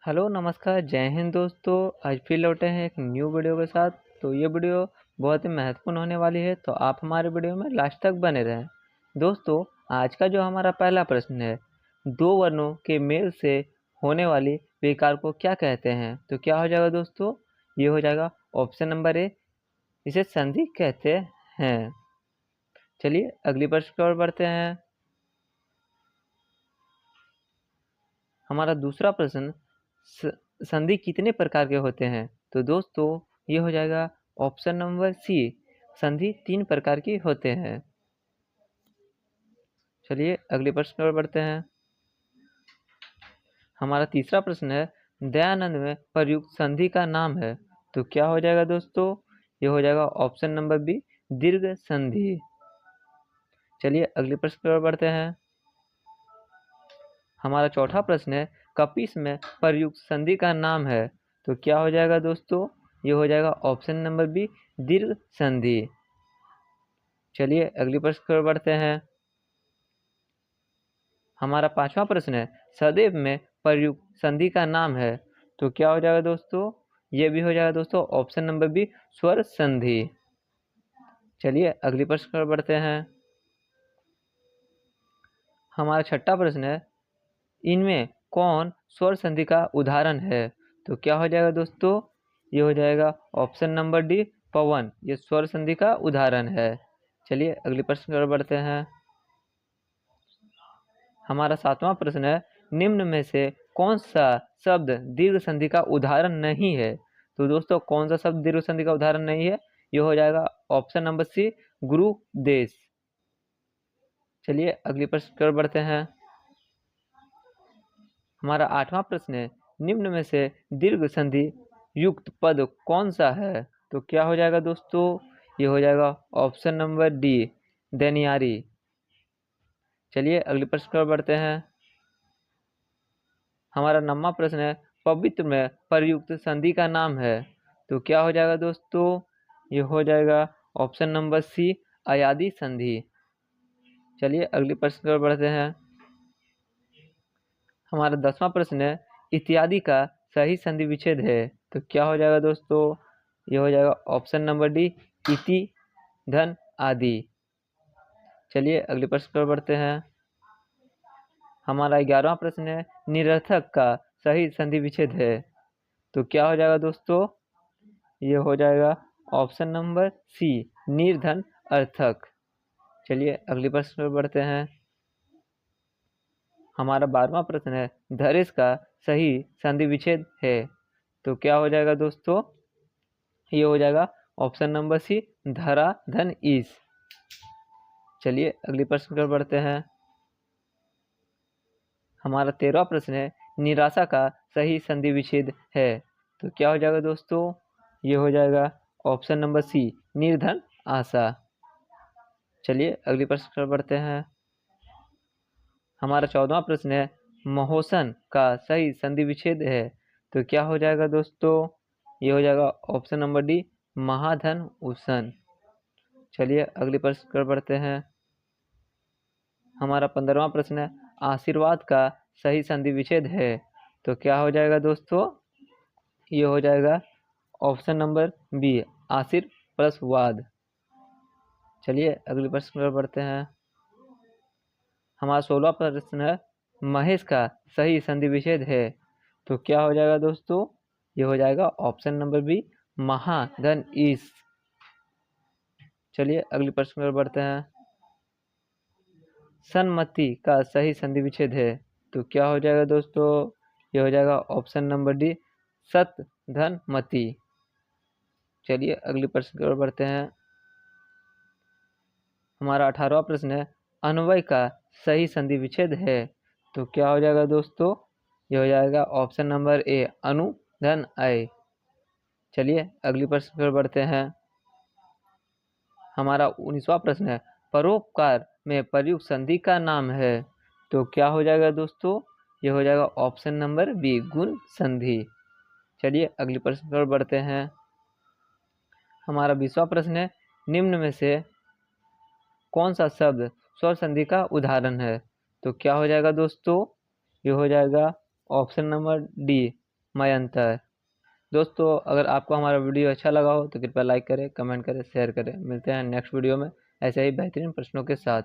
Hello नमस्कार जय हिंद दोस्तों। आज फिर लौटे हैं एक न्यू वीडियो के साथ। तो ये वीडियो बहुत ही महत्वपूर्ण होने वाली है, तो आप हमारे वीडियो में लास्ट तक बने रहें। दोस्तों, आज का जो हमारा पहला प्रश्न है, दो वर्णों के मेल से होने वाली विकार को क्या कहते हैं? तो क्या हो जाएगा दोस्तों? ये हो जाएगा ऑप्शन नंबर ए, इसे संधि कहते हैं। चलिए अगली प्रश्न की ओर बढ़ते हैं। हमारा दूसरा प्रश्न, संधि कितने प्रकार के होते हैं? तो दोस्तों ये हो जाएगा ऑप्शन नंबर सी, संधि 3 प्रकार की होते हैं। चलिए अगले प्रश्न की ओर बढ़ते हैं। हमारा तीसरा प्रश्न है, दयानंद में प्रयुक्त संधि का नाम है। तो क्या हो जाएगा दोस्तों? ये हो जाएगा ऑप्शन नंबर बी, दीर्घ संधि। चलिए अगले प्रश्न की ओर बढ़ते हैं। हमारा चौथा प्रश्न है, कपिस में प्रयुक्त संधि का नाम है। तो क्या हो जाएगा दोस्तों? ये हो जाएगा ऑप्शन नंबर बी, दीर्घ संधि। चलिए अगली प्रश्न की ओर बढ़ते हैं। हमारा पांचवा प्रश्न है, सदैव में प्रयुक्त संधि का नाम है। तो क्या हो जाएगा दोस्तों? ये भी हो जाएगा दोस्तों ऑप्शन नंबर बी, स्वर संधि। चलिए अगली प्रश्न की ओर बढ़ते हैं। हमारा छठा प्रश्न है, इनमें कौन स्वर संधि का उदाहरण है? तो क्या हो जाएगा दोस्तों? ये हो जाएगा ऑप्शन नंबर डी, पवन। ये स्वर संधि का उदाहरण है। चलिए अगले प्रश्न की ओर बढ़ते हैं। हमारा सातवां प्रश्न है, निम्न में से कौन सा शब्द दीर्घ संधि का उदाहरण नहीं है? तो दोस्तों कौन सा शब्द दीर्घ संधि का उदाहरण नहीं है? ये हो जाएगा ऑप्शन नंबर सी, गुरु देश। चलिए अगले प्रश्न की ओर बढ़ते हैं। हमारा आठवां प्रश्न है, निम्न में से दीर्घ संधि युक्त पद कौन सा है? तो क्या हो जाएगा दोस्तों? ये हो जाएगा ऑप्शन नंबर डी, देनियारी। चलिए अगले प्रश्न की ओर बढ़ते हैं। हमारा 9वां प्रश्न है, पवित्र में प्रयुक्त संधि का नाम है। तो क्या हो जाएगा दोस्तों? ये हो जाएगा ऑप्शन नंबर सी, अयादी संधि। चलिए अगले प्रश्न की ओर बढ़ते हैं। हमारा 10वां प्रश्न है, इत्यादि का सही संधि विच्छेद है। तो क्या हो जाएगा दोस्तों? ये हो जाएगा ऑप्शन नंबर डी, इति धन आदि। चलिए अगले प्रश्न की ओर बढ़ते हैं। हमारा 11वां प्रश्न है, निरर्थक का सही संधि विच्छेद है। तो क्या हो जाएगा दोस्तों? ये हो जाएगा ऑप्शन नंबर सी, निर्धन अर्थक। चलिए अगले प्रश्न पर बढ़ते हैं। हमारा 12वां प्रश्न है, धरेश का सही संधि विच्छेद है। तो क्या हो जाएगा दोस्तों? ये हो जाएगा ऑप्शन नंबर सी, धरा धन ईस। चलिए अगले प्रश्न पर बढ़ते हैं। हमारा 13वां प्रश्न है, निराशा का सही संधि विच्छेद है। तो क्या हो जाएगा दोस्तों? ये हो जाएगा ऑप्शन नंबर सी, निर्धन आशा। चलिए अगले प्रश्न पर बढ़ते हैं। हमारा 14वां प्रश्न है, महोसन का सही संधि विच्छेद है। तो क्या हो जाएगा दोस्तों? ये हो जाएगा ऑप्शन नंबर डी, महाधन उसन। चलिए अगले प्रश्न पर बढ़ते हैं। हमारा 15वां प्रश्न है, आशीर्वाद का सही संधि विच्छेद है। तो क्या हो जाएगा दोस्तों? ये हो जाएगा ऑप्शन नंबर बी, आशीर प्लस वाद। चलिए अगले प्रश्न पर बढ़ते हैं। हमारा 16वां प्रश्न है, महेश का सही संधि विच्छेद है। तो क्या हो जाएगा दोस्तों? ये हो जाएगा ऑप्शन नंबर बी, महाधन ईस। चलिए अगले प्रश्न पर बढ़ते हैं। सन्मति का सही संधि विच्छेद है। तो क्या हो जाएगा दोस्तों? ये हो जाएगा ऑप्शन नंबर डी, सत धन मति। चलिए अगले प्रश्न की ओर बढ़ते हैं। हमारा 18वां प्रश्न है, अन्वय का सही संधि विच्छेद है। तो क्या हो जाएगा दोस्तों? ये हो जाएगा ऑप्शन नंबर ए, अनु धन अय। चलिए अगले प्रश्न की ओर बढ़ते हैं। हमारा 19वां प्रश्न है, परोपकार में प्रयुक्त संधि का नाम है। तो क्या हो जाएगा दोस्तों? ये हो जाएगा ऑप्शन नंबर बी, गुण संधि। चलिए अगले प्रश्न की ओर बढ़ते हैं। हमारा 20वां प्रश्न है, निम्न में से कौन सा शब्द स्वर संधि का उदाहरण है? तो क्या हो जाएगा दोस्तों? ये हो जाएगा ऑप्शन नंबर डी, मयंतर। दोस्तों अगर आपको हमारा वीडियो अच्छा लगा हो तो कृपया लाइक करें, कमेंट करें, शेयर करें। मिलते हैं नेक्स्ट वीडियो में ऐसे ही बेहतरीन प्रश्नों के साथ।